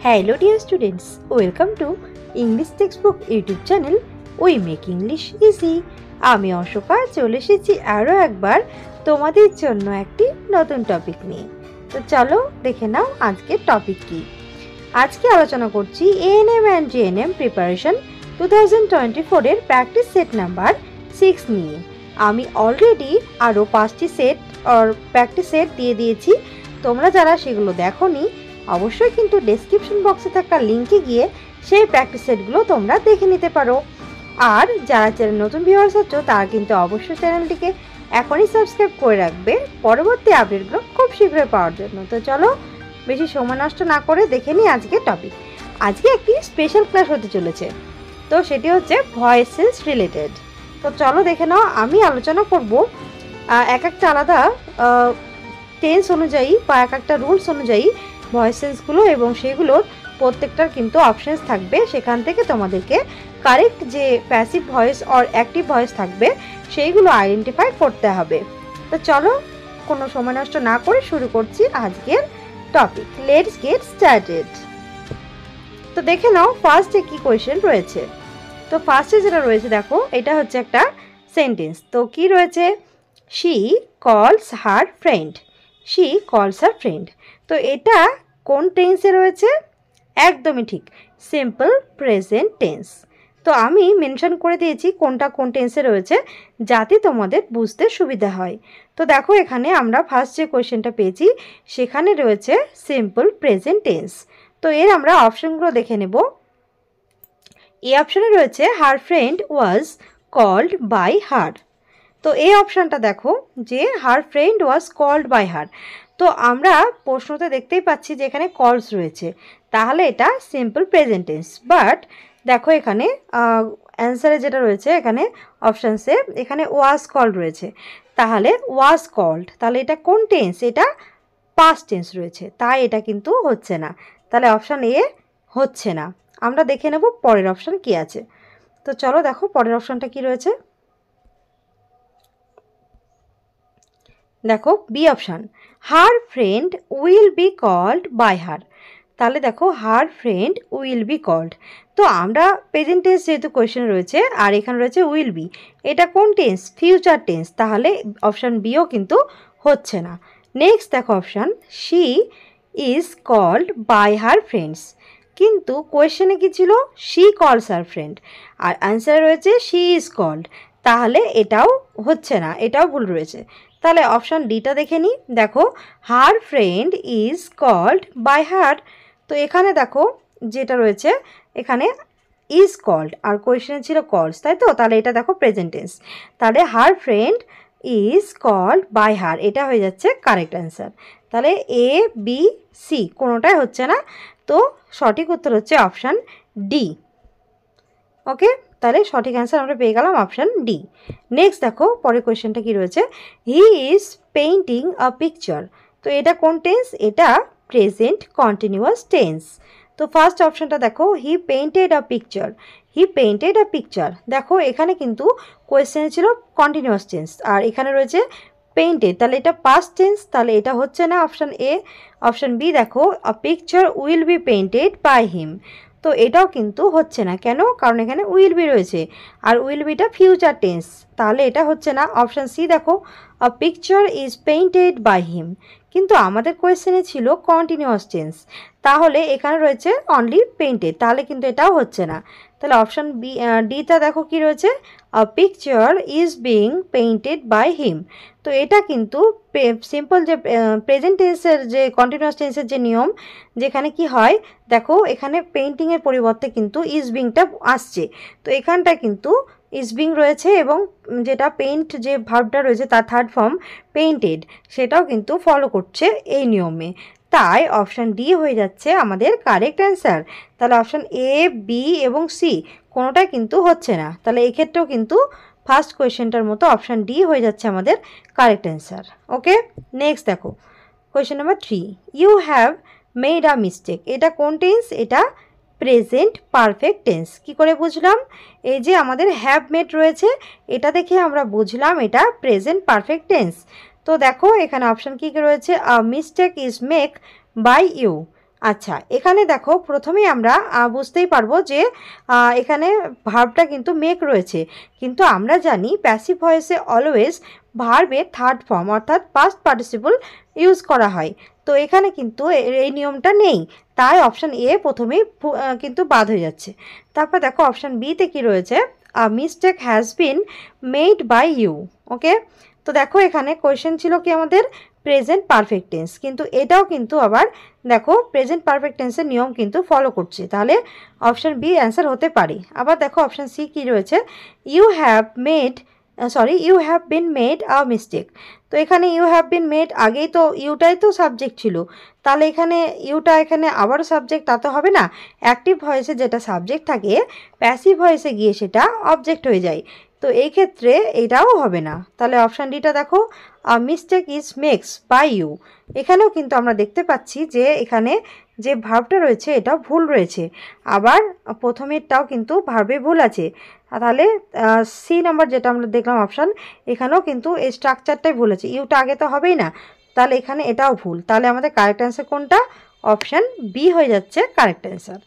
Hello dear students, welcome to English Textbook YouTube channel We Make English Easy। আমি অশোকা চলে এসেছি আরও একবার তোমাদের জন্য একটি নতুন টপিক নিয়ে। তো চলো দেখে নাও আজকের টপিক কি। আজকে আলোচনা করছি ANM and GNM প্রিপারেশন 2024 এর প্র্যাকটিস সেট নাম্বার 6 নিয়ে। আমি অলরেডি আরও 5টি সেট আর প্র্যাকটিস সেট দিয়ে দিয়েছি। তোমরা যারা সেগুলো দেখোনি অবশ্যই কিন্তু ডেসক্রিপশন বক্সে থাকা লিঙ্কে গিয়ে সেই প্র্যাকটিস সেটগুলো তোমরা দেখে নিতে পারো। আর যারা চ্যানেল নতুন ভিউয়ার্স আছো তারা কিন্তু অবশ্যই চ্যানেলটিকে এখনই সাবস্ক্রাইব করে রাখবে পরবর্তী আপডেটগুলো খুব শীঘ্রই পাওয়ার জন্য। তো চলো বেশি সময় নষ্ট না করে দেখে নিই আজকের টপিক। আজকে একটি স্পেশাল ক্লাস হতে চলেছে, তো সেটি হচ্ছে ভয়েসেস রিলেটেড। তো চলো দেখে নাও। আমি আলোচনা করব এক একটা আলাদা টেন্স অনুযায়ী বা এক একটা রুলস অনুযায়ী ভয়েসেসগুলো, এবং সেগুলোর প্রত্যেকটার কিন্তু অপশানস থাকবে। সেখান থেকে তোমাদেরকে কারেক্ট যে প্যাসিভ ভয়েস আর অ্যাক্টিভ ভয়েস থাকবে সেইগুলো আইডেন্টিফাই করতে হবে। তো চলো কোনো সময় নষ্ট না করে শুরু করছি আজকের টপিক। Let's get started. তো দেখে নাও ফার্স্টে কি কোয়েশ্চেন রয়েছে। তো ফার্স্টে যেটা রয়েছে দেখো, এটা হচ্ছে একটা সেন্টেন্স। তো কি রয়েছে? শি কলস হার ফ্রেন্ড। শি কলস হার ফ্রেন্ড। তো এটা কোন টেন্সে রয়েছে? একদমই ঠিক, সিম্পল প্রেজেন্ট টেন্স। তো আমি মেনশন করে দিয়েছি কোনটা কোন টেন্সে রয়েছে যাতে তোমাদের বুঝতে সুবিধা হয়। তো দেখো এখানে আমরা ফার্স্ট যে কোয়েশ্চেনটা পেয়েছি সেখানে রয়েছে সিম্পল প্রেজেন্ট টেন্স। তো এর আমরা অপশনগুলো দেখে নেব। এই অপশানে রয়েছে her friend was called by her. তো এই অপশানটা দেখো যে her friend was called by her. তো আমরা প্রশ্নতে দেখতেই পাচ্ছি যে এখানে কলস রয়েছে, তাহলে এটা সিম্পল প্রেজেন্ট টেন্স। বাট দেখো এখানে অ্যান্সারে যেটা রয়েছে এখানে অপশানসে এখানে ওয়াজ কল্ড রয়েছে, তাহলে ওয়াজ কল্ড, তাহলে এটা কোন টেন্স? এটা পাস্ট টেন্স রয়েছে, তাই এটা কিন্তু হচ্ছে না। তাহলে অপশান এ হচ্ছে না। আমরা দেখে নেব পরের অপশান কি আছে। তো চলো দেখো পরের অপশানটা কি রয়েছে। দেখো B option, her friend will be called by her. তাহলে দেখো her friend will be called. তো আমরা প্রেজেন্ট টেন্স যেহেতু কোয়েশ্চেন রয়েছে আর এখানে রয়েছে উইল বি, এটা কোন টেন্স? ফিউচার টেন্স, তাহলে অপশান বিও কিন্তু হচ্ছে না। নেক্সট দেখো option, she is called by her friends. কিন্তু কোয়েশ্চেনে কি ছিল? শি কলস হার ফ্রেন্ড, আর অ্যান্সারে রয়েছে শি ইজ কল্ড, তাহলে এটাও হচ্ছে না, এটাও ভুল রয়েছে। তাহলে অপশান ডিটা দেখে নিই। দেখো her friend is called by her. তো এখানে দেখো যেটা রয়েছে এখানে ইজ কল্ড আর কোয়েশ্চেনে ছিল কলস, তাই তো? তাহলে এটা দেখো প্রেজেন্ট টেন্স, তাহলে her friend is called by her, এটা হয়ে যাচ্ছে কারেক্ট অ্যান্সার। তাহলে এ বি সি কোনোটাই হচ্ছে না, তো সঠিক উত্তর হচ্ছে অপশান ডি। ওকে, তাহলে সঠিক অ্যান্সার আমরা পেয়ে গেলাম অপশান ডি। নেক্সট দেখো পরের কোয়েশ্চেনটা কি রয়েছে, he is painting a picture. তো এটা কোন টেন্স? এটা প্রেজেন্ট কন্টিনিউয়াস টেন্স। তো ফার্স্ট অপশানটা দেখো, he painted a picture. He painted a picture, দেখো এখানে কিন্তু কোয়েশ্চেনে ছিল কন্টিনিউয়াস টেন্স আর এখানে রয়েছে পেইন্টেড, তাহলে এটা পাস্ট টেন্স, তাহলে এটা হচ্ছে না অপশান এ। অপশান বি দেখো, a picture will be painted by him. তো এটাও কিন্তু হচ্ছে না, কেন? কারণ এখানে উইল বি রয়েছে আর উইল বিটা ফিউচার টেন্স, তাহলে এটা হচ্ছে না। অপশান সি দেখো, a picture is painted by him, কিন্তু আমাদের কোয়েশ্চেনে ছিল কন্টিনিউয়াস টেন্স, তাহলে এখানে রয়েছে অনলি পেইন্টেড, তাহলে কিন্তু এটাও হচ্ছে না। তাহলে অপশান বি ডিটা দেখো কি রয়েছে, a picture is being painted by him. তো এটা কিন্তু সিম্পল যে প্রেজেন্ট টেন্সের যে কন্টিনিউয়াস টেন্সের যে নিয়ম, যেখানে কি হয় দেখো এখানে পেইন্টিংয়ের পরিবর্তে কিন্তু ইজ বিংটা আসছে, তো এখানটা কিন্তু ইজ বিং রয়েছে এবং যেটা পেইন্ট যে ভার্বটা রয়েছে তার থার্ড ফর্ম পেইন্টেড, সেটাও কিন্তু ফলো করছে এই নিয়মে, তাই অপশান ডি হয়ে যাচ্ছে আমাদের কারেক্ট অ্যান্সার। তাহলে অপশান এ বি এবং সি কোনোটাই কিন্তু হচ্ছে না, তাহলে এক্ষেত্রেও কিন্তু ফার্স্ট কোয়েশ্চেনটার মতো অপশান ডি হয়ে যাচ্ছে আমাদের কারেক্ট অ্যান্সার। ওকে, নেক্সট দেখো question number 3, you have made a mistake. এটা কোন টেন্স? এটা প্রেজেন্ট পারফেক্ট টেন্স। কি করে বুঝলাম? এই যে আমাদের হ্যাভ মেড রয়েছে, এটা দেখে আমরা বুঝলাম এটা প্রেজেন্ট পারফেক্ট টেন্স। তো দেখো এখানে অপশান কী কী রয়েছে, a mistake is make by you, আচ্ছা, এখানে দেখো প্রথমেই আমরা বুঝতেই পারবো যে এখানে ভার্বটা কিন্তু মেক রয়েছে, কিন্তু আমরা জানি প্যাসিভ ভয়েসে অলওয়েজ ভার্বের থার্ড ফর্ম অর্থাৎ পাস্ট পার্টিসিপল ইউজ করা হয়। তো এখানে কিন্তু এই নিয়মটা নেই, তাই অপশান এ প্রথমেই কিন্তু বাদ হয়ে যাচ্ছে। তারপর দেখো অপশান বিতে কি রয়েছে, mistake has been made by you. Okay, তো দেখো এখানে কোয়েশ্চেন ছিল কি আমাদের প্রেজেন্ট পারফেক্ট টেন্স, কিন্তু এটাও কিন্তু আবার দেখো প্রেজেন্ট পারফেক্ট টেন্সের নিয়ম কিন্তু ফলো করছে, তাহলে অপশান বি অ্যান্সার হতে পারে। আবার দেখো অপশান সি কি রয়েছে, you have been made a mistake. তো এখানে ইউ হ্যাভ বিন মেড, আগেই তো ইউটাই তো সাবজেক্ট ছিল, তাহলে এখানে ইউটা এখানে আবারও সাবজেক্ট, তা তো হবে না। অ্যাক্টিভ ভয়েসে যেটা সাবজেক্ট থাকে প্যাসিভ ভয়েসে গিয়ে সেটা অবজেক্ট হয়ে যায়, তো এই ক্ষেত্রে এটাও হবে না। তাহলে অপশান ডিটা দেখো, mistake is makes by you. এখানেও কিন্তু আমরা দেখতে পাচ্ছি যে এখানে যে ভার্বটা রয়েছে এটাও ভুল রয়েছে, আবার প্রথমেরটাও কিন্তু ভার্বে ভুল আছে। তাহলে সি নাম্বার যেটা আমরা দেখলাম অপশান, এখানেও কিন্তু এই স্ট্রাকচারটাই ভুল আছে, ইউটা আগে তো হবেই না, তাহলে এখানে এটাও ভুল। তাহলে আমাদের কারেক্ট অ্যান্সার কোনটা, অপশান বি হয়ে যাচ্ছে কারেক্ট অ্যান্সার।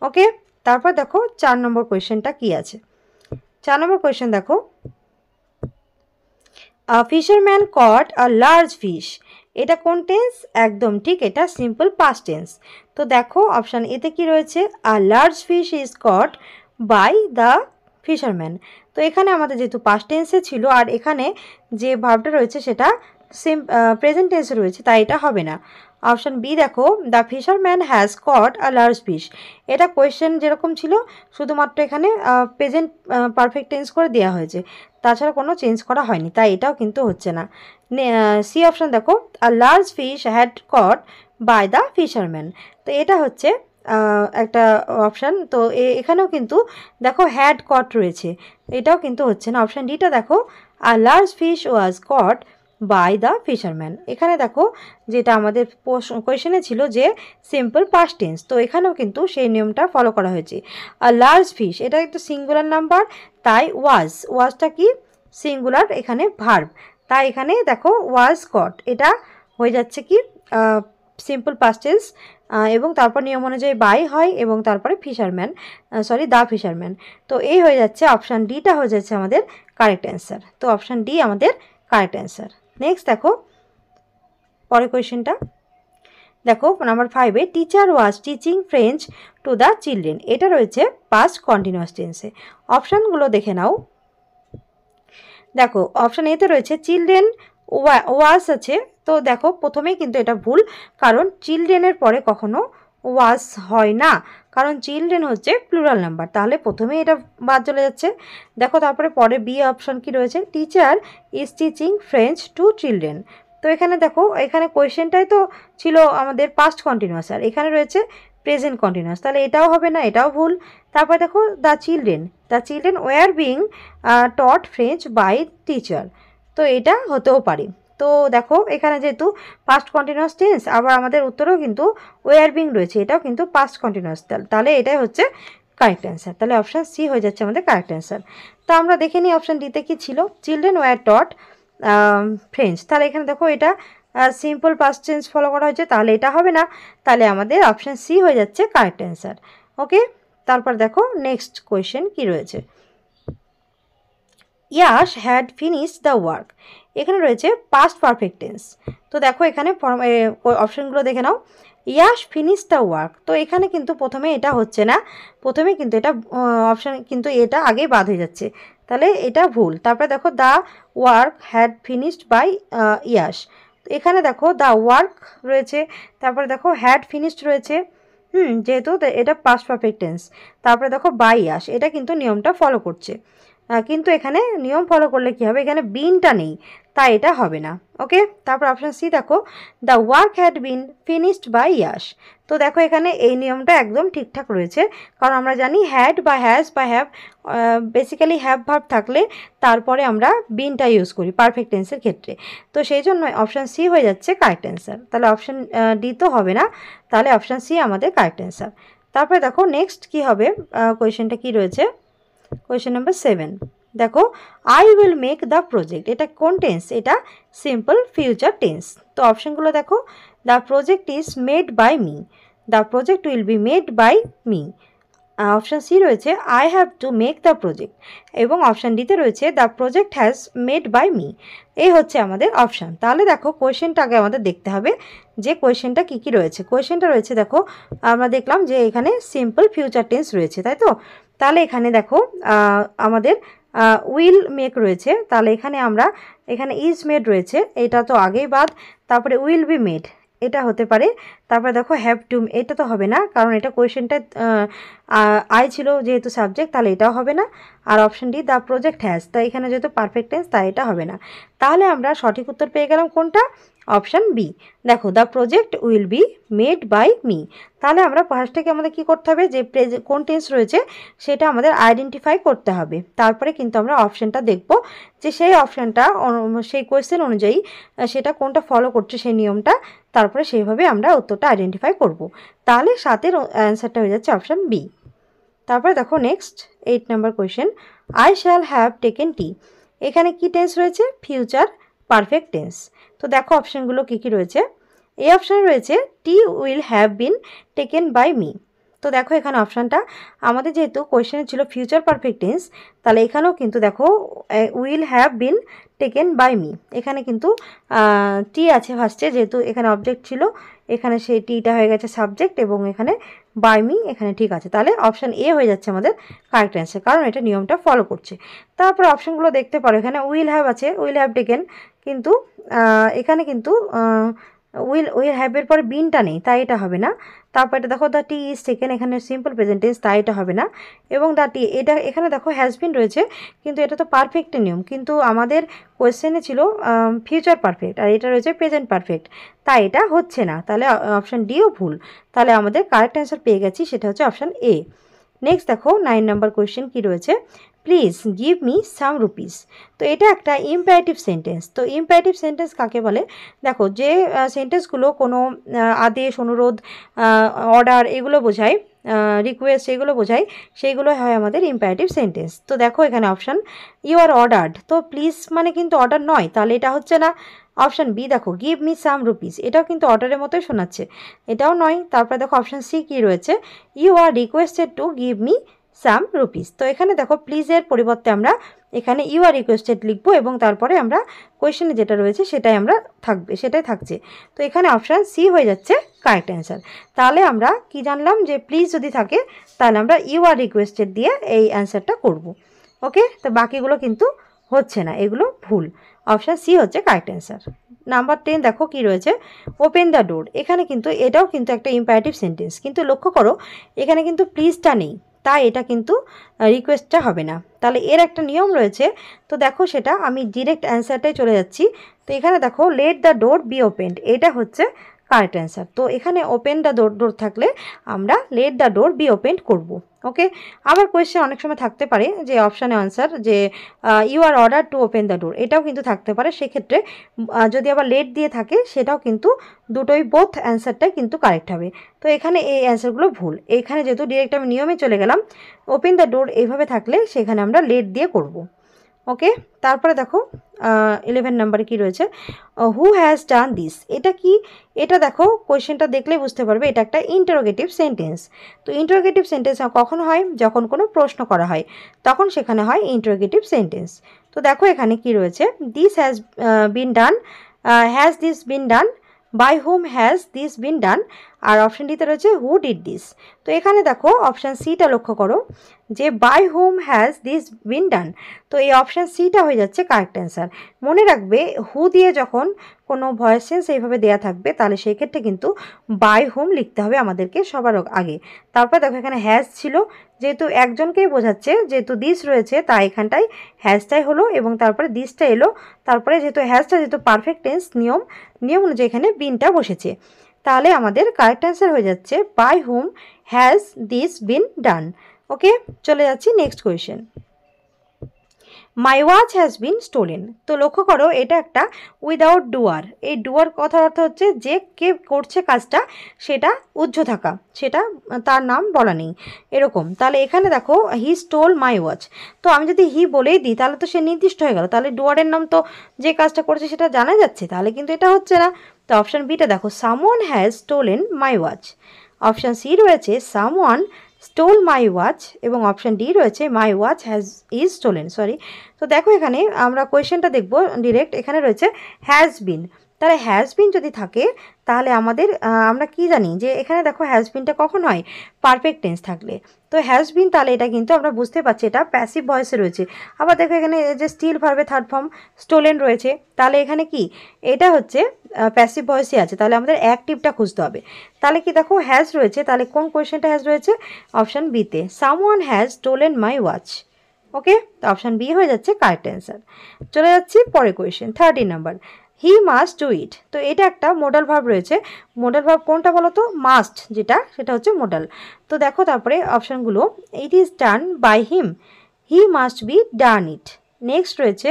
ওকে, তারপর দেখো 4 নম্বর কোয়েশ্চেনটা কি আছে। 4 নম্বর কোয়েশ্চেন দেখো, fisherman caught a large fish. এটা কোন টেন্স, একদম ঠিক, এটা সিম্পল পাস্ট টেন্স। তো দেখো অপশান এতে কি রয়েছে, a large fish is caught by the fisherman. তো এখানে আমাদের যেহেতু পাস্ট টেন্সে ছিল আর এখানে যে ভার্বটা রয়েছে সেটা প্রেজেন্ট টেন্সে রয়েছে, তাই এটা হবে না। অপশান বি দেখো, the fisherman has caught a large fish. এটা কোয়েশ্চেন যেরকম ছিল, শুধুমাত্র এখানে প্রেজেন্ট পারফেক্ট টেন্স করে দেওয়া হয়েছে, তাছাড়া কোনো চেঞ্জ করা হয়নি, তাই এটাও কিন্তু হচ্ছে না। সি অপশান দেখো, a large fish had caught by the fisherman. তো এটা হচ্ছে একটা অপশান। তো এখানেও কিন্তু দেখো হ্যাড কট রয়েছে, এটাও কিন্তু হচ্ছে না। অপশান ডিটা দেখো, a large fish was caught by the fisherman. এখানে দেখো যেটা আমাদের কোয়েশনে ছিল যে সিম্পল পাস্ট টেন্স, তো এখানেও কিন্তু সেই নিয়মটা ফলো করা হয়েছে। আর লার্জ ফিশ এটা একটু সিঙ্গুলার নাম্বার, তাই ওয়াজটা কি সিঙ্গুলার, এখানে ভার্ব, তাই এখানে দেখো ওয়াজ কট, এটা হয়ে যাচ্ছে কি সিম্পল পাস্ট টেন্স, এবং তারপর নিয়ম অনুযায়ী বাই হয় এবং তারপরে দ্য ফিশারম্যান। তো এই হয়ে যাচ্ছে অপশান ডিটা হয়ে যাচ্ছে আমাদের কারেক্ট অ্যান্সার। তো অপশান ডি আমাদের কারেক্ট অ্যান্সার। নেক্সট দেখো পরের কোয়েশ্চেনটা দেখো, নাম্বার 5-এ teacher was teaching French to the children. এটা রয়েছে পাস্ট কন্টিনিউয়াস টেন্সে। অপশানগুলো দেখে নাও। দেখো অপশান এতে রয়েছে চিলড্রেন ওয়াজ আছে, তো দেখো প্রথমেই কিন্তু এটা ভুল, কারণ চিলড্রেনের পরে কখনো ওয়াজ হয় না, কারণ চিলড্রেন হচ্ছে প্লুরাল নাম্বার, তাহলে প্রথমেই এটা বাদ চলে যাচ্ছে। দেখো তারপরে পরে বি অপশান কি রয়েছে, teacher is teaching French to children. তো এখানে দেখো এখানে কোয়েশ্চেনটাই তো ছিল আমাদের পাস্ট কন্টিনিউয়াস, আর এখানে রয়েছে প্রেজেন্ট কন্টিনিউয়াস, তাহলে এটাও হবে না, এটাও ভুল। তারপর দেখো the children were being taught French by teacher, তো এটা হতেও পারে। তো দেখো এখানে যেহেতু পাস্ট কন্টিনিউয়াস টেন্স, আবার আমাদের উত্তরেও কিন্তু ওয়ার বিং রয়েছে, এটাও কিন্তু পাস্ট কন্টিনিউয়াস, তাহলে এটাই হচ্ছে কারেক্ট অ্যান্সার। তাহলে অপশান সি হয়ে যাচ্ছে আমাদের কারেক্ট অ্যান্সার। তো আমরা দেখে নিই অপশান ডিতে কী ছিল, চিলড্রেন ওয়ার টট ফ্রেঞ্চ। তাহলে এখানে দেখো এটা সিম্পল পাস্ট টেন্স ফলো করা হয়েছে, তাহলে এটা হবে না, তাহলে আমাদের অপশান সি হয়ে যাচ্ছে কারেক্ট অ্যান্সার। ওকে, তারপর দেখো নেক্সট কোয়েশ্চেন কি রয়েছে, Yash had finish the work. এখানে রয়েছে পাস্ট পারফেক্ট টেন্স। তো দেখো এখানে অপশানগুলো দেখে নাও, ইয়াশ ফিনিশ দ্য ওয়ার্ক। তো এখানে কিন্তু প্রথমে এটা হচ্ছে না, প্রথমে কিন্তু এটা অপশান কিন্তু এটা আগেই বাদ হয়ে যাচ্ছে, তাহলে এটা ভুল। তারপরে দেখো the work had finished by Yash. এখানে দেখো দ্য ওয়ার্ক রয়েছে, তারপরে দেখো হ্যাড ফিনিশড রয়েছে, যেহেতু এটা পাস্ট পারফেক্ট টেন্স। তারপরে দেখো বাই ইয়াশ, এটা কিন্তু নিয়মটা ফলো করছে, কিন্তু এখানে নিয়ম ফলো করলে কি হবে, এখানে বিনটা নেই, তাই এটা হবে না। ওকে, তারপর অপশান সি দেখো, the work had been finished by Yash. তো দেখো এখানে এই নিয়মটা একদম ঠিকঠাক রয়েছে, কারণ আমরা জানি হ্যাড বা হ্যাজ বা হ্যাভ, বেসিক্যালি হ্যাভ ভার্ব থাকলে তারপরে আমরা বিনটা ইউজ করি পারফেক্ট টেন্সের ক্ষেত্রে, তো সেই জন্য অপশান সি হয়ে যাচ্ছে কারেক্ট অ্যান্সার। তাহলে অপশান ডি তো হবে না, তাহলে অপশান সি আমাদের কারেক্ট অ্যান্সার। তারপরে দেখো নেক্সট কি হবে, কোয়েশ্চেনটা কি রয়েছে, কোয়েশ্চেন নাম্বার 7 দেখো, I will make the project. এটা কোন টেন্স, এটা সিম্পল ফিউচার টেন্স। তো অপশানগুলো দেখো, the project is made by me, the project will be made by me. Option C রয়েছে I have to make the project, এবং option ডিতে রয়েছে the project has made by me. এই হচ্ছে আমাদের অপশান। তাহলে দেখো কোয়েশ্চেনটা আগে আমাদের দেখতে হবে যে কোয়েশ্চেনটা কী কী রয়েছে। কোয়েশ্চেনটা রয়েছে দেখো, আমরা দেখলাম যে এখানে সিম্পল ফিউচার টেন্স রয়েছে, তাই তো? তাহলে এখানে দেখো আমাদের উইল মেক রয়েছে, তাহলে এখানে আমরা এখানে ইজ মেড রয়েছে, এটা তো আগেই বাদ। তারপরে উইল বি মেড এটা হতে পারে। তারপরে দেখো হ্যাভ টু, এটা তো হবে না কারণ এটা কোয়েশ্চেনটা আই ছিল যেহেতু সাবজেক্ট, তাহলে এটাও হবে না। আর option D the project has, তাই এখানে যেহেতু পারফেক্ট টেন্স তাই এটা হবে না। তাহলে আমরা সঠিক উত্তর পেয়ে গেলাম কোনটা? Option B. দেখো the project will be made by me. তাহলে আমরা ফার্স্ট থেকে আমাদের কী করতে হবে, যে কোন টেন্স রয়েছে সেটা আমাদের আইডেন্টিফাই করতে হবে। তারপরে কিন্তু আমরা অপশানটা দেখব যে সেই অপশানটা সেই কোয়েশ্চেন অনুযায়ী সেটা কোনটা ফলো করছে সেই নিয়মটা, তারপরে সেইভাবে আমরা উত্তরটা আইডেন্টিফাই করব। তাহলে 7-এর অ্যান্সারটা হয়ে যাচ্ছে অপশান বি। তারপরে দেখো next 8 number question, I shall have taken tea. এখানে কি টেন্স রয়েছে? Future perfect tense. তো দেখো অপশানগুলো কী কী রয়েছে। এই অপশানে রয়েছে tea will have been taken by me. তো দেখো এখানে অপশানটা আমাদের যেহেতু কোয়েশ্চেনে ছিল ফিউচার পারফেক্ট টেন্স, তাহলে এখানেও কিন্তু দেখো will have been taken by me, এখানে কিন্তু টি আছে ফার্স্টে, যেহেতু এখানে অবজেক্ট ছিল, এখানে সেই টিটা হয়ে গেছে সাবজেক্ট, এবং এখানে বাই মি এখানে ঠিক আছে। তাহলে অপশান এ হয়ে যাচ্ছে আমাদের কারেক্ট অ্যান্সার, কারণ এটা নিয়মটা ফলো করছে। তারপর অপশানগুলো দেখতে পারো, এখানে উইল হ্যাভ আছে, উইল হ্যাভ টেকেন, কিন্তু এখানে কিন্তু উইল হ্যাভের পরে বিনটা নেই, তাই এটা হবে না। তারপর এটা দেখো দ্য টি ইজ টেকেন, এখানে সিম্পল প্রেজেন্ট টেন্স, তাই এটা হবে না। এবং দ্য টি, এটা এখানে দেখো হ্যাজ বিন রয়েছে, কিন্তু এটা তো পারফেক্টের নিয়ম, কিন্তু আমাদের কোয়েশ্চেনে ছিল ফিউচার পারফেক্ট, আর এটা রয়েছে প্রেজেন্ট পারফেক্ট, তাই এটা হচ্ছে না। তাহলে অপশান ডিও ভুল। তাহলে আমাদের কারেক্ট অ্যান্সার পেয়ে গেছি, সেটা হচ্ছে অপশান এ। নেক্সট দেখো 9 নাম্বার কোয়েশ্চেন কী রয়েছে, please give me some rupees. তো এটা একটা ইম্পারেটিভ সেন্টেন্স। তো ইম্পারেটিভ সেন্টেন্স কাকে বলে? দেখো যে সেন্টেন্সগুলো কোনো আদেশ, অনুরোধ, অর্ডার এগুলো বোঝায়, রিকোয়েস্ট এগুলো বোঝায়, সেইগুলো হয় আমাদের ইম্পারেটিভ সেন্টেন্স। তো দেখো এখানে অপশান ইউ আর অর্ডার্ড, তো প্লিজ মানে কিন্তু অর্ডার নয়, তাহলে এটা হচ্ছে না। অপশান বি দেখো গিভ মি সাম রুপিস, এটাও কিন্তু অর্ডারের মতোই শোনাচ্ছে, এটাও নয়। তারপরে দেখো অপশান সি কী রয়েছে, you are requested to give me some rupees. তো এখানে দেখো প্লিজের পরিবর্তে আমরা এখানে ইউ আর রিকোয়েস্টেড লিখবো, এবং তারপরে আমরা কোয়েশ্চেনে যেটা রয়েছে সেটাই আমরা সেটাই থাকছে। তো এখানে অপশান সি হয়ে যাচ্ছে কারেক্ট অ্যান্সার। তাহলে আমরা কি জানলাম, যে প্লিজ যদি থাকে তাহলে আমরা ইউ আর রিকোয়েস্টেড দিয়ে এই অ্যান্সারটা করব। ওকে, তো বাকিগুলো কিন্তু হচ্ছে না, এগুলো ভুল। অপশান সি হচ্ছে কারেক্ট অ্যান্সার। নাম্বার 10 দেখো কি রয়েছে, ওপেন দ্য ডোর। এখানে কিন্তু এটাও কিন্তু একটা ইম্পারেটিভ সেন্টেন্স, কিন্তু লক্ষ্য করো এখানে কিন্তু প্লিজটা নেই, তাই এটা কিন্তু রিকোয়েস্টটা হবে না। তাহলে এর একটা নিয়ম রয়েছে, তো দেখো সেটা আমি ডিরেক্ট অ্যান্সারটাই চলে যাচ্ছি। তো এখানে দেখো let the door be opened, এটা হচ্ছে কারেক্ট অ্যান্সার। তো এখানে ওপেন দ্য ডোর থাকলে আমরা let the door be opened করব। ওকে, আবার কোয়েশ্চেন অনেক সময় থাকতে পারে যে অপশানে আনসার যে you are order to open the door, এটাও কিন্তু থাকতে পারে। সেক্ষেত্রে যদি আবার লেট দিয়ে থাকে সেটাও কিন্তু দুটোই বোথ অ্যান্সারটাই কিন্তু কারেক্ট হবে। তো এখানে এই অ্যান্সারগুলো ভুল। এখানে যেহেতু ডিরেক্ট আমি নিয়মে চলে গেলাম, ওপেন দ্য ডোর এইভাবে থাকলে সেখানে আমরা লেট দিয়ে করব। ওকে, তারপরে দেখো 11 নাম্বারে কি রয়েছে, হু হ্যাজ ডান দিস। এটা কি? এটা দেখো কোয়েশ্চেনটা দেখলে বুঝতে পারবে এটা একটা ইন্টারোগেটিভ সেন্টেন্স। তো ইন্টারোগেটিভ সেন্টেন্স কখন হয়? যখন কোনো প্রশ্ন করা হয় তখন সেখানে হয় ইন্টারোগেটিভ সেন্টেন্স। তো দেখো এখানে কি রয়েছে, this has been done, has this been done, by whom has this been done, আর অপশান ডিতে রয়েছে হু ডিড দিস। তো এখানে দেখো অপশান সিটা লক্ষ্য করো যে by whom has this been ডান, তো এই অপশান সিটা হয়ে যাচ্ছে কারেক্ট অ্যান্সার। মনে রাখবে হু দিয়ে যখন কোনো ভয়েস সেন্স এইভাবে দেওয়া থাকবে তাহলে সেই ক্ষেত্রে কিন্তু বাই হুম লিখতে হবে আমাদেরকে সবার আগে। তারপর দেখো এখানে হ্যাজ ছিল, যেহেতু একজনকেই বোঝাচ্ছে, যেহেতু দিস রয়েছে তাই এখানটায় হ্যাজটাই হলো, এবং তারপরে দিসটা এলো, তারপরে যেহেতু হ্যাজটা যেহেতু পারফেক্ট টেন্স নিয়ম অনুযায়ী এখানে বিনটা বসেছে। তাহলে আমাদের কারেক্ট অ্যান্সার হয়ে যাচ্ছে by whom has this been ডান। ওকে, চলে যাচ্ছি next question. My watch has been stolen. তো লক্ষ্য করো এটা একটা উইদাউট ডুয়ার। এই ডুয়ার কথার অর্থ হচ্ছে যে কে করছে কাজটা সেটা উহ্য থাকা, সেটা তার নাম বলা নেই এরকম। তাহলে এখানে দেখো হি স্টোল মাই ওয়াচ, তো আমি যদি হি বলেই দিই তাহলে তো সে নির্দিষ্ট হয়ে গেল, তাহলে ডুয়ারের নাম তো যে কাজটা করছে সেটা জানা যাচ্ছে, তাহলে কিন্তু এটা হচ্ছে না। তো অপশান বিটা দেখো someone has stolen my watch. Option C রয়েছে সামওয়ান স্টোল মাই ওয়াচ এবং অপশান ডি রয়েছে my watch is stolen. Sorry, তো দেখো এখানে আমরা কোয়েশ্চেনটা দেখব ডিরেক্ট। এখানে রয়েছে হ্যাজ বিন, তাহলে হ্যাজ বিন যদি থাকে তাহলে আমাদের আমরা কি জানি যে এখানে দেখো হ্যাজ বিনটা কখন হয়, পারফেক্ট টেন্স থাকলে। তো হ্যাজ বিন তাহলে এটা কিন্তু আমরা বুঝতে পারছি এটা প্যাসিভ ভয়েসে রয়েছে। আবার দেখো এখানে যে স্টিল ভার্বে থার্ড ফর্ম স্টোলেন রয়েছে, তাহলে এখানে কি এটা হচ্ছে প্যাসিভ ভয়েসে আছে, তাহলে আমাদের অ্যাক্টিভটা খুঁজতে হবে। তাহলে কি দেখো হ্যাজ রয়েছে, তাহলে কোন কোয়েশ্চেনটা হ্যাজ রয়েছে, অপশান বিতে someone has stolen my watch. Okay, তো অপশান বি হয়ে যাচ্ছে কারেক্ট অ্যান্সার। চলে যাচ্ছি পরের question 13 number, he must do ইট। তো এটা একটা মোডাল ভার্ব রয়েছে, মোডাল ভার্ব কোনটা বলো তো, মাস্ট, যেটা সেটা হচ্ছে মোডাল। তো দেখো তারপরে অপশানগুলো, it is done by him, he must be done it. Next রয়েছে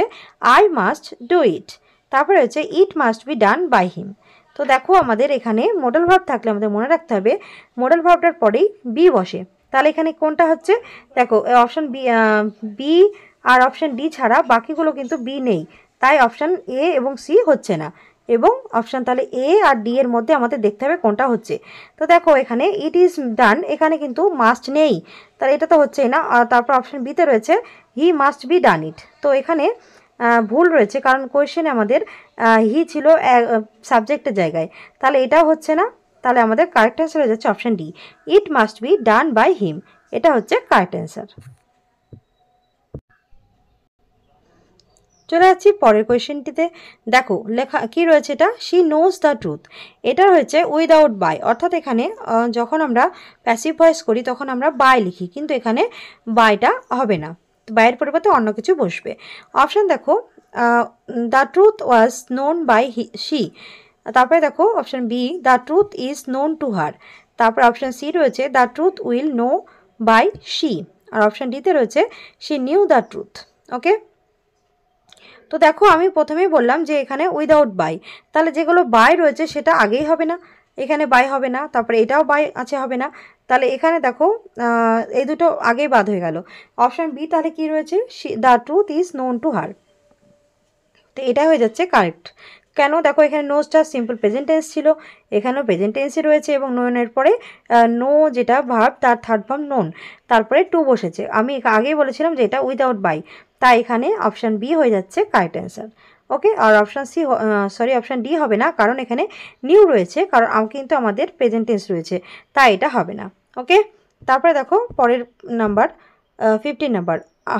আই মাস্ট ডু ইট, তারপরে রয়েছে it must be done by him. তো দেখো আমাদের এখানে মোডাল ভার্ব থাকলে আমাদের মনে রাখতে হবে মোডাল ভার্বটার পরেই বি বসে। তাহলে এখানে কোনটা হচ্ছে, দেখো অপশান বি আর অপশান ডি ছাড়া বাকিগুলো কিন্তু বি নেই, তাই অপশান এ এবং সি হচ্ছে না, এবং অপশান তাহলে এ আর ডি এর মধ্যে আমাদের দেখতে হবে কোনটা হচ্ছে। তো দেখো এখানে ইট ইজ ডান, এখানে কিন্তু মাস্ট নেই, তাহলে এটা তো হচ্ছেই না। আর তারপর অপশান বিতে রয়েছে হি মাস্ট বি ডান ইট, তো এখানে ভুল রয়েছে, কারণ কোয়েশ্চেনে আমাদের হি ছিল সাবজেক্টের জায়গায়, তাহলে এটাও হচ্ছে না। তাহলে আমাদের কারেক্ট অ্যান্সার হয়ে যাচ্ছে option D, it must be done by him, এটা হচ্ছে কারেক্ট অ্যান্সার। চলে যাচ্ছি পরের কোয়েশ্চেনটিতে। দেখো লেখা কি রয়েছে, এটা শি নোজ দ্য ট্রুথ, এটা হয়েছে উইদাউট বাই, অর্থাৎ এখানে যখন আমরা প্যাসিভ ভয়েস করি তখন আমরা বাই লিখি, কিন্তু এখানে বাইটা হবে না, বাইয়ের পরিবর্তে অন্য কিছু বসবে। অপশান দেখো the truth was known by she, তারপরে দেখো option B the truth is known to her, তারপরে অপশান সি রয়েছে the truth will know by she, আর অপশান ডিতে রয়েছে she knew the truth. Okay, তো দেখো আমি প্রথমেই বললাম যে এখানে উইদাউট বাই, তাহলে যেগুলো বাই রয়েছে সেটা আগেই হবে না, এখানে বাই হবে না, তারপরে এটাও বাই আছে হবে না, তাহলে এখানে দেখো এই দুটো আগেই বাদ হয়ে গেল। অপশান বি তাহলে কি রয়েছে, the truth is known to হার, তো এটা হয়ে যাচ্ছে কারেক্ট। কেন, দেখো এখানে নোজটা সিম্পল প্রেজেন্ট টেন্স ছিল, এখানেও প্রেজেন্ট টেন্সই রয়েছে, এবং নোনের পরে নো যেটা ভার্ব তার থার্ড ফর্ম নোন, তারপরে টু বসেছে। আমি আগেই বলেছিলাম যে এটা উইদাউট বাই, তাই এখানে অপশান বি হয়ে যাচ্ছে কারেক্ট অ্যান্সার। ওকে, আর option C sorry option D হবে না, কারণ এখানে নিউ রয়েছে, কারণ কিন্তু আমাদের প্রেজেন্ট টেন্স রয়েছে, তাই এটা হবে না। ওকে, তারপরে দেখো পরের number 15 number,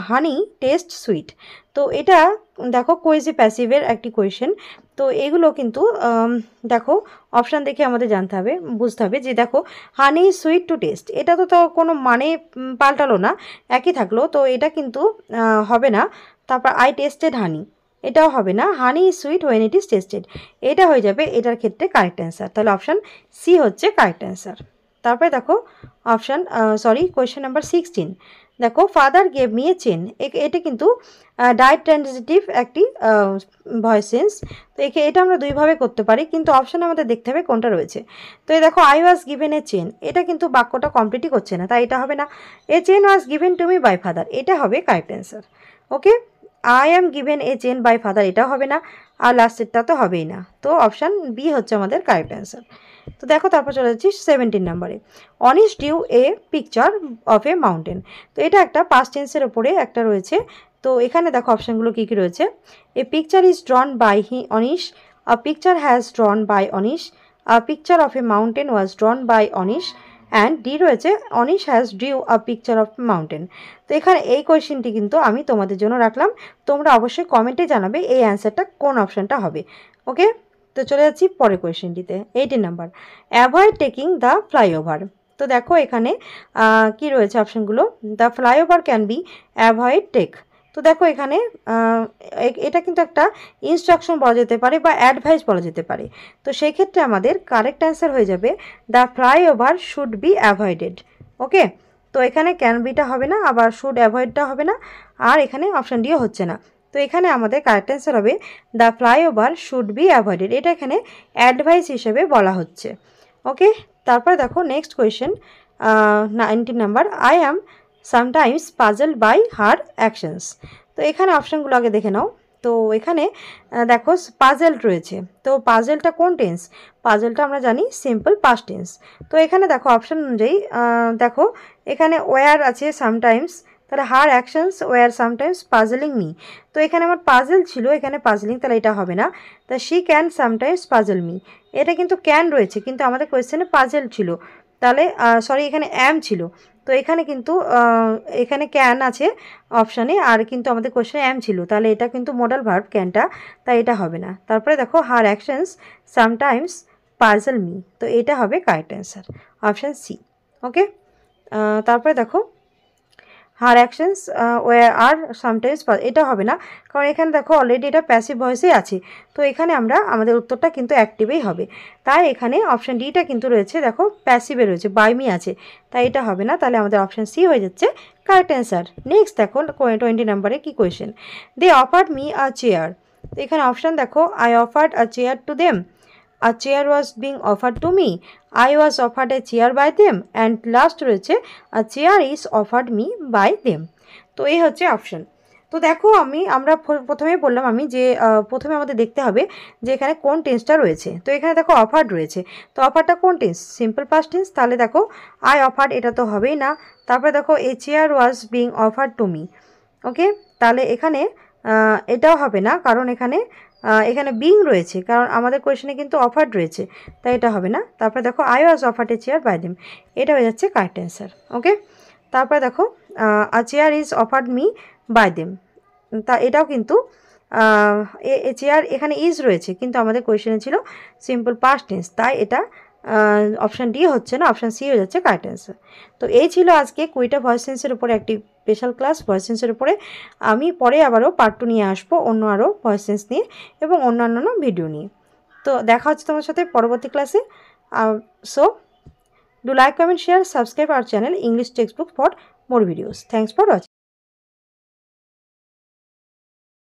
honey taste sweet. তো এটা দেখো কুইজি প্যাসিভের একটি কোয়েশ্চেন, তো এগুলো কিন্তু দেখো অপশান দেখে আমাদের জানতে হবে, বুঝতে হবে যে দেখো হানি সুইট টু টেস্ট, এটা তো কোনো মানে পাল্টালো না, একই থাকলো, তো এটা কিন্তু হবে না। তারপর আই টেস্টেড হানি, এটাও হবে না, honey is sweet when it is tasted, এটা হয়ে যাবে এটার ক্ষেত্রে কারেক্ট অ্যান্সার, তাহলে অপশান সি হচ্ছে কারেক্ট অ্যান্সার। তারপরে দেখো অপশান কোয়েশ্চেন নাম্বার 16, দেখো father gave me a chain, এটা কিন্তু ডাইরেক্ট ট্রানজিটিভ একটি ভয়েস সেন্স, তো এটা আমরা দুইভাবে করতে পারি, কিন্তু অপশান আমাদের দেখতে হবে কোনটা রয়েছে। তো এই দেখো I was given a chain, এটা কিন্তু বাক্যটা কমপ্লিটই করছে না, তাই এটা হবে না। A chain was given to me by father, এটা হবে correct answer. Okay, I am given a chain by father, এটাও হবে না, আর লাস্টেরটা তো হবেই না, তো অপশান বি হচ্ছে আমাদের কারেক্ট অ্যান্সার। তো দেখো তারপর চলে যাচ্ছি 17 নাম্বারে, Anish drew a picture of a mountain. তো এটা একটা পাস্ট টেন্সের ওপরে একটা রয়েছে, তো এখানে দেখো অপশানগুলো কী কী রয়েছে, a picture is drawn by Anish, a picture has drawn by Anish, a picture of a mountain was drawn by Anish, and D রয়েছে Anish has drew a picture of mountain. তো এখানে এই কোয়েশ্চেনটি কিন্তু আমি তোমাদের জন্য রাখলাম, তোমরা অবশ্যই কমেন্টে জানাবে এই অ্যান্সারটা কোন অপশানটা হবে। ওকে, তো চলে যাচ্ছি পরের কোয়েশ্চেনটিতে 18 number, avoid taking the flyover. তো দেখো এখানে কি রয়েছে অপশানগুলো, the flyover can be avoid take. তো দেখো এখানে এটা কিন্তু একটা ইনস্ট্রাকশন বলা যেতে পারে বা অ্যাডভাইস বলা যেতে পারে, তো সেই ক্ষেত্রে আমাদের কারেক্ট অ্যান্সার হয়ে যাবে the flyover should be avoided. Okay, তো এখানে ক্যান বিটা হবে না, আবার শুড অ্যাভয়েডটা হবে না, আর এখানে অপশান ডিও হচ্ছে না, তো এখানে আমাদের কারেক্ট অ্যান্সার হবে the flyover should be avoided, এটা এখানে অ্যাডভাইস হিসেবে বলা হচ্ছে। ওকে, তারপরে দেখো next question 19 number, I am sometimes puzzled by her actions. তো এখানে অপশানগুলো আগে দেখে নাও, তো এখানে দেখো পাজেলড রয়েছে, তো পাজেলটা কোন টেন্স? পাজেলটা আমরা জানি সিম্পল পাস্ট টেন্স। তো এখানে দেখো অপশান অনুযায়ী দেখো এখানে ওয়্যার আছে সামটাইমস, তাহলে হার অ্যাকশনস ওয়্যার সামটাইমস পাজলিং মি। তো এখানে আমার পাজেল ছিল, এখানে পাজলিং, তাহলে এটা হবে না। তা she can sometimes puzzle me, এটা কিন্তু ক্যান রয়েছে কিন্তু আমাদের কোয়েশ্চেনে পাজেল ছিল, তাহলে সরি এখানে অ্যাম ছিল। তো এখানে কিন্তু এখানে ক্যান আছে অপশানে, আর কিন্তু আমাদের কোয়েশ্চেনে অ্যাম ছিল, তাহলে এটা কিন্তু মোডাল ভার্ব ক্যানটা, তাই এটা হবে না। তারপরে দেখো হার অ্যাকশনস সামটাইমস পাজল মি, তো এটা হবে কারেক্ট অ্যান্সার, অপশান সি। ওকে, তারপরে দেখো হার অ্যাকশনস ওয়্যার আর সামটাইমস, এটা হবে না, কারণ এখানে দেখো অলরেডি এটা প্যাসিভ ভয়েসেই আছে। তো এখানে আমাদের উত্তরটা কিন্তু অ্যাক্টিভেই হবে, তাই এখানে অপশান ডিটা কিন্তু রয়েছে, দেখো প্যাসিভে রয়েছে, বাই মি আছে, তাই এটা হবে না, তাহলে আমাদের অপশান সি হয়ে যাচ্ছে কারেক্ট অ্যান্সার। নেক্সট দেখো 20 নম্বরে কি question, they offered me a chair. তো এখানে অপশান দেখো, I offered a chair to them, a chair was being offered to me, I was offered a chair by them, and last রয়েছে a chair is offered me by them। তো এই হচ্ছে option. তো দেখো আমরা প্রথমেই বললাম যে প্রথমে আমাদের দেখতে হবে যে এখানে কোন টেন্সটা রয়েছে। তো এখানে দেখো অফার্ড রয়েছে, তো অফারটা কোন টেন্স? সিম্পল পাস্ট টেন্স, তাহলে দেখো আই অফার্ড এটা তো হবেই না। তারপরে দেখো a chair was being offered to me, okay, তাহলে এখানে এটাও হবে না, কারণ এখানে বিং রয়েছে, কারণ আমাদের কোয়েশনে কিন্তু অফার্ড রয়েছে, তাই এটা হবে না। তারপরে দেখো I was offered a chair by them, এটা হয়ে যাচ্ছে কারেক্ট অ্যান্সার। ওকে, তারপরে দেখো a chair is offered me by them, তা এটাও কিন্তু এ চেয়ার এখানে ইজ রয়েছে, কিন্তু আমাদের কোয়েশনে ছিল সিম্পল পাস্ট টেন্স, তাই এটা অপশান ডি হচ্ছে না, অপশান সি হয়ে যাচ্ছে কারেক্ট অ্যান্সার। তো এই ছিল আজকে কুইটা ভয়েস সেন্সের উপরে একটি স্পেশাল ক্লাস ভয়েস সেন্সের উপরে। আমি পরে আবারও পার্ট 2 নিয়ে আসবো অন্য আরও ভয়েস সেন্স নিয়ে এবং অন্যান্য ভিডিও নিয়ে। তো দেখা হচ্ছে তোমার সাথে পরবর্তী ক্লাসে। So do like, comment, share, subscribe our channel English text book for more videos. Thanks for watching.